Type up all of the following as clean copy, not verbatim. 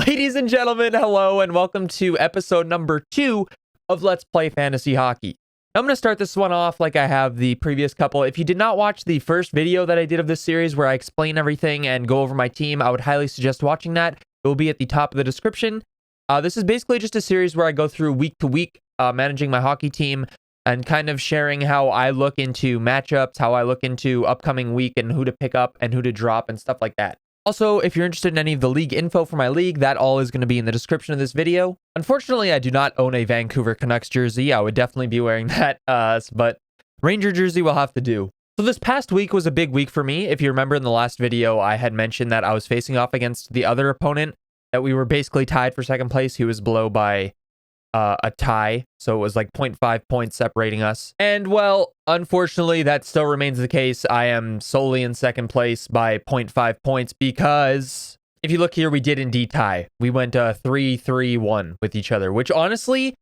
Ladies and gentlemen, hello and welcome to episode number 2 of Let's Play Fantasy Hockey. I'm going to start this one off like I have the previous couple. If you did not watch the first video that I did of this series where I explain everything and go over my team, I would highly suggest watching that. It will be at the top of the description. This is basically just a series where I go through week to week, managing my hockey team and kind of sharing how I look into matchups, how I look into upcoming week and who to pick up and who to drop and stuff like that. Also, if you're interested in any of the league info for my league, that all is going to be in the description of this video. Unfortunately, I do not own a Vancouver Canucks jersey. I would definitely be wearing that, but Ranger jersey will have to do. So this past week was a big week for me. If you remember in the last video, I had mentioned that I was facing off against the other opponent, that we were basically tied for second place. He was below by a tie, so it was like 0.5 points separating us. And well, unfortunately, that still remains the case. I am solely in second place by 0.5 points because if you look here, we did indeed tie. We went 3-3-1 with each other, which honestly,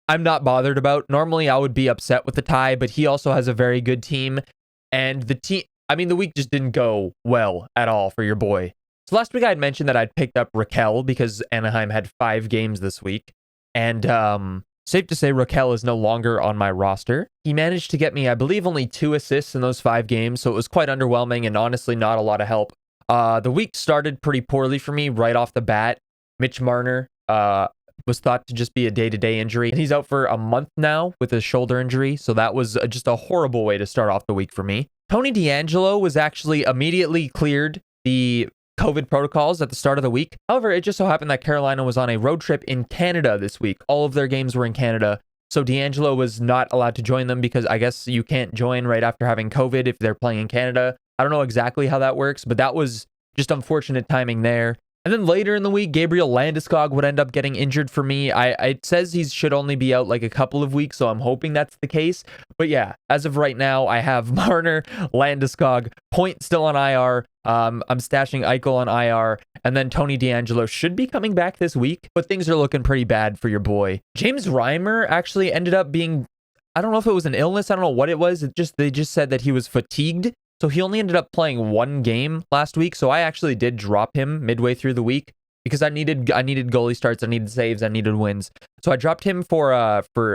I'm not bothered about. Normally, I would be upset with the tie, but he also has a very good team. And the week just didn't go well at all for your boy. So last week, I had mentioned that I'd picked up Raquel because Anaheim had 5 games this week. And safe to say, Raquel is no longer on my roster. He managed to get me, I believe, only 2 assists in those 5 games, so it was quite underwhelming and honestly not a lot of help. The week started pretty poorly for me right off the bat. Mitch Marner was thought to just be a day-to-day injury, and he's out for a month now with a shoulder injury, so that was just a horrible way to start off the week for me. Tony DeAngelo was actually immediately cleared the COVID protocols at the start of the week. However, it just so happened that Carolina was on a road trip in Canada this week. All of their games were in Canada, so DeAngelo was not allowed to join them because I guess you can't join right after having COVID if they're playing in Canada. I don't know exactly how that works, but that was just unfortunate timing there. And then later in the week, Gabriel Landeskog would end up getting injured for me. It says he should only be out like a couple of weeks, so I'm hoping that's the case. But yeah, as of right now, I have Marner, Landeskog, Point still on IR. I'm stashing Eichel on IR, and then Tony DeAngelo should be coming back this week, but things are looking pretty bad for your boy. James Reimer actually ended up being, I don't know if it was an illness, I don't know what it was. They just said that he was fatigued. So he only ended up playing 1 game last week. So I actually did drop him midway through the week because I needed goalie starts, I needed saves, I needed wins. So I dropped him for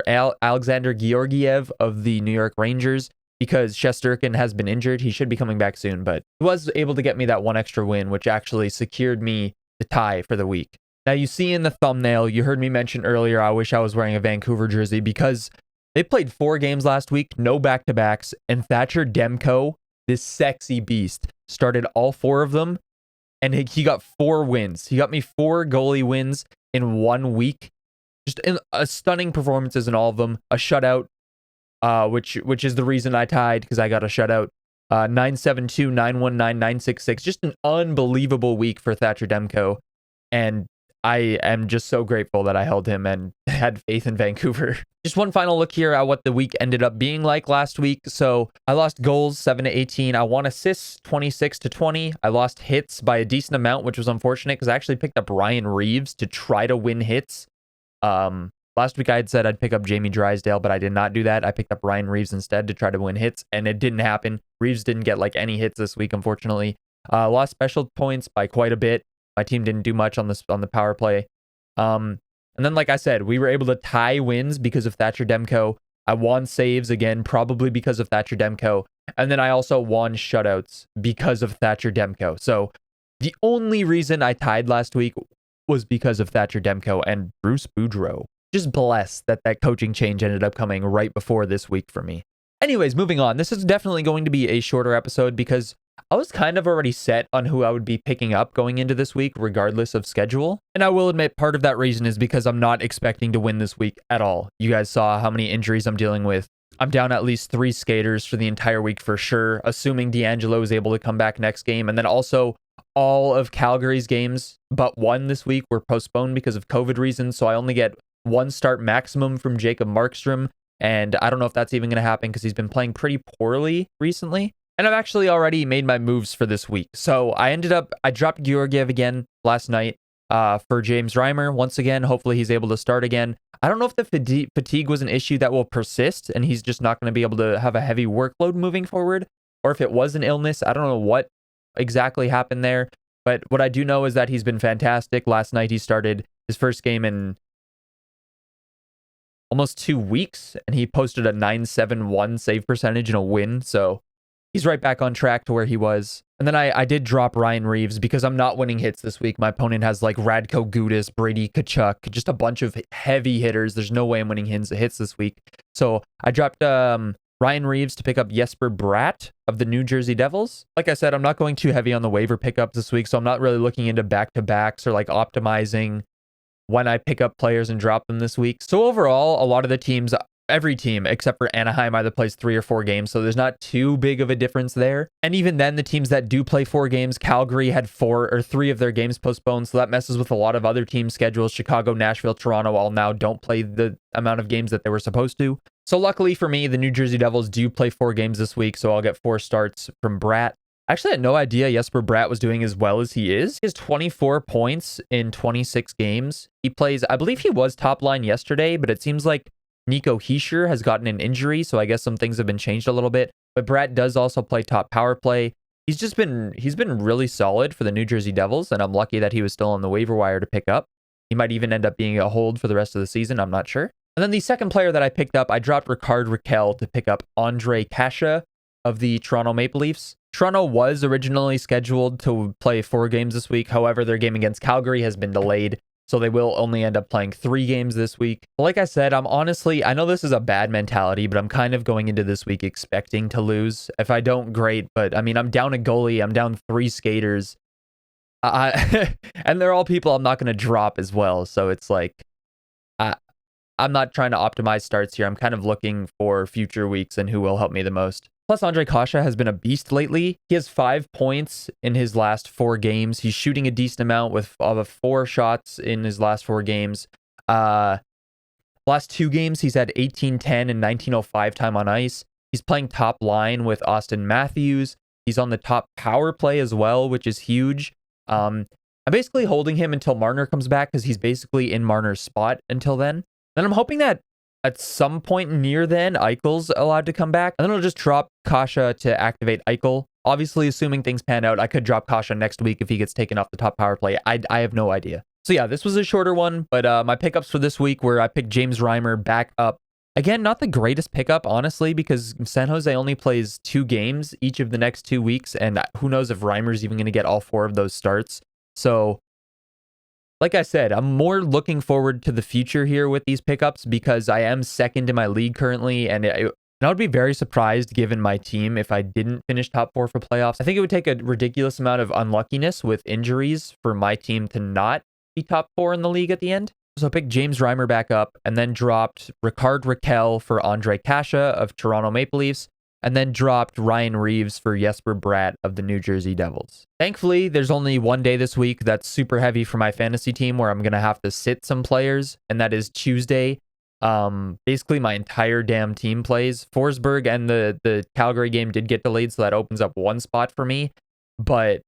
Alexander Georgiev of the New York Rangers because Shesterkin has been injured. He should be coming back soon, but he was able to get me that 1 extra win, which actually secured me the tie for the week. Now you see in the thumbnail, you heard me mention earlier, I wish I was wearing a Vancouver jersey because they played 4 games last week, no back-to-backs, and Thatcher Demko, this sexy beast, started all 4 of them, and he got 4 wins. He got me 4 goalie wins in 1 week. Just stunning performances in all of them. A shutout, which is the reason I tied, because I got a shutout. 972, 919, 966. Just an unbelievable week for Thatcher Demko, and I am just so grateful that I held him and had faith in Vancouver. Just one final look here at what the week ended up being like last week. So I lost goals 7-18. I won assists 26-20. I lost hits by a decent amount, which was unfortunate because I actually picked up Ryan Reeves to try to win hits. Last week I had said I'd pick up Jamie Drysdale, but I did not do that. I picked up Ryan Reeves instead to try to win hits, and it didn't happen. Reeves didn't get like any hits this week, unfortunately. Lost special points by quite a bit. My team didn't do much on the power play. And then, like I said, we were able to tie wins because of Thatcher Demko. I won saves again, probably because of Thatcher Demko. And then I also won shutouts because of Thatcher Demko. So the only reason I tied last week was because of Thatcher Demko and Bruce Boudreau. Just blessed that coaching change ended up coming right before this week for me. Anyways, moving on. This is definitely going to be a shorter episode because I was kind of already set on who I would be picking up going into this week, regardless of schedule. And I will admit part of that reason is because I'm not expecting to win this week at all. You guys saw how many injuries I'm dealing with. I'm down at least 3 skaters for the entire week for sure, assuming DeAngelo is able to come back next game. And then also all of Calgary's games, but 1 this week, were postponed because of COVID reasons. So I only get 1 start maximum from Jacob Markstrom. And I don't know if that's even going to happen because he's been playing pretty poorly recently. And I've actually already made my moves for this week. So I dropped Georgiev again last night for James Reimer. Once again, hopefully he's able to start again. I don't know if the fatigue was an issue that will persist and he's just not going to be able to have a heavy workload moving forward, or if it was an illness. I don't know what exactly happened there. But what I do know is that he's been fantastic. Last night he started his first game in almost 2 weeks, and he posted a 971 save percentage in a win. So he's right back on track to where he was. And then I did drop Ryan Reeves because I'm not winning hits this week. My opponent has like Radko Gudas, Brady Tkachuk, just a bunch of heavy hitters. There's no way I'm winning hits this week. So I dropped Ryan Reeves to pick up Jesper Bratt of the New Jersey Devils. Like I said, I'm not going too heavy on the waiver pickups this week, so I'm not really looking into back-to-backs or like optimizing when I pick up players and drop them this week. So overall, a lot of the teams, every team except for Anaheim either plays 3 or 4 games, so there's not too big of a difference there. And even then, the teams that do play 4 games, Calgary had 4 or 3 of their games postponed, so that messes with a lot of other team schedules. Chicago, Nashville, Toronto all now don't play the amount of games that they were supposed to. So luckily for me, the New Jersey Devils do play 4 games this week, so I'll get 4 starts from Bratt. I actually had no idea Jesper Bratt was doing as well as he is. He has 24 points in 26 games. He plays, I believe he was top line yesterday, but it seems like Nico Hischier has gotten an injury, so I guess some things have been changed a little bit. But Bratt does also play top power play. He's been really solid for the New Jersey Devils, and I'm lucky that he was still on the waiver wire to pick up. He might even end up being a hold for the rest of the season, I'm not sure. And then the second player that I picked up, I dropped Rickard Rakell to pick up Ondrej Kase of the Toronto Maple Leafs. Toronto was originally scheduled to play 4 games this week. However, their game against Calgary has been delayed, so they will only end up playing 3 games this week. Like I said, I'm honestly, I know this is a bad mentality, but I'm kind of going into this week expecting to lose. If I don't, great, but I mean, I'm down a goalie, I'm down 3 skaters, and they're all people I'm not going to drop as well, so it's like, I'm not trying to optimize starts here. I'm kind of looking for future weeks and who will help me the most. Plus, Ondrej Kase has been a beast lately. He has 5 points in his last 4 games. He's shooting a decent amount with 4 shots in his last 4 games. Last 2 games, he's had 18-10 and 19-05 time on ice. He's playing top line with Austin Matthews. He's on the top power play as well, which is huge. I'm basically holding him until Marner comes back because he's basically in Marner's spot until then. Then I'm hoping that at some point near then, Eichel's allowed to come back. And then I'll just drop Kase to activate Eichel. Obviously, assuming things pan out, I could drop Kase next week if he gets taken off the top power play. I have no idea. So yeah, this was a shorter one, but my pickups for this week were I picked James Reimer back up. Again, not the greatest pickup, honestly, because San Jose only plays 2 games each of the next 2 weeks, and who knows if Reimer's even going to get all 4 of those starts. So like I said, I'm more looking forward to the future here with these pickups because I am second in my league currently, and I would be very surprised given my team if I didn't finish top 4 for playoffs. I think it would take a ridiculous amount of unluckiness with injuries for my team to not be top 4 in the league at the end. So I picked James Reimer back up and then dropped Rickard Rakell for Ondrej Kase of Toronto Maple Leafs, and then dropped Ryan Reeves for Jesper Bratt of the New Jersey Devils. Thankfully, there's only 1 day this week that's super heavy for my fantasy team where I'm going to have to sit some players, and that is Tuesday. Basically, my entire damn team plays. Forsberg and the Calgary game did get delayed, so that opens up 1 spot for me. But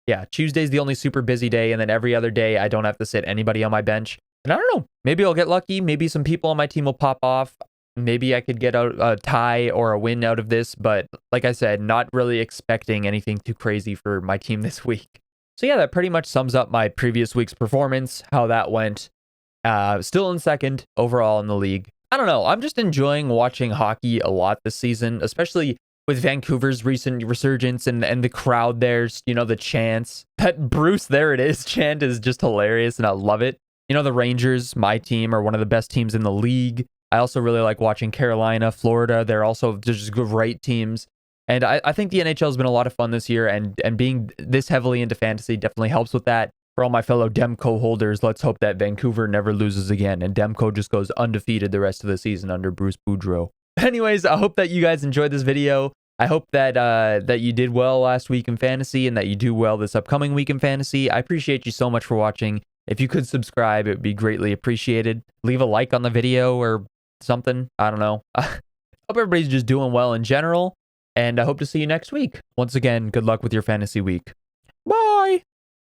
yeah, Tuesday's the only super busy day, and then every other day, I don't have to sit anybody on my bench. And I don't know, maybe I'll get lucky. Maybe some people on my team will pop off. Maybe I could get a tie or a win out of this, but like I said, not really expecting anything too crazy for my team this week. So yeah, that pretty much sums up my previous week's performance, how that went. Still in second overall in the league. I don't know, I'm just enjoying watching hockey a lot this season, especially with Vancouver's recent resurgence and the crowd there, you know, the chants. That Bruce, there it is chant is just hilarious, and I love it. You know, the Rangers, my team, are one of the best teams in the league. I also really like watching Carolina, Florida. They're just great teams. And I think the NHL has been a lot of fun this year, and being this heavily into fantasy definitely helps with that. For all my fellow Demko holders, let's hope that Vancouver never loses again, and Demko just goes undefeated the rest of the season under Bruce Boudreau. Anyways, I hope that you guys enjoyed this video. I hope that that you did well last week in fantasy, and that you do well this upcoming week in fantasy. I appreciate you so much for watching. If you could subscribe, it would be greatly appreciated. Leave a like on the video or something. I don't know. Hope everybody's just doing well in general, and I hope to see you next week. Once again, good luck with your fantasy week.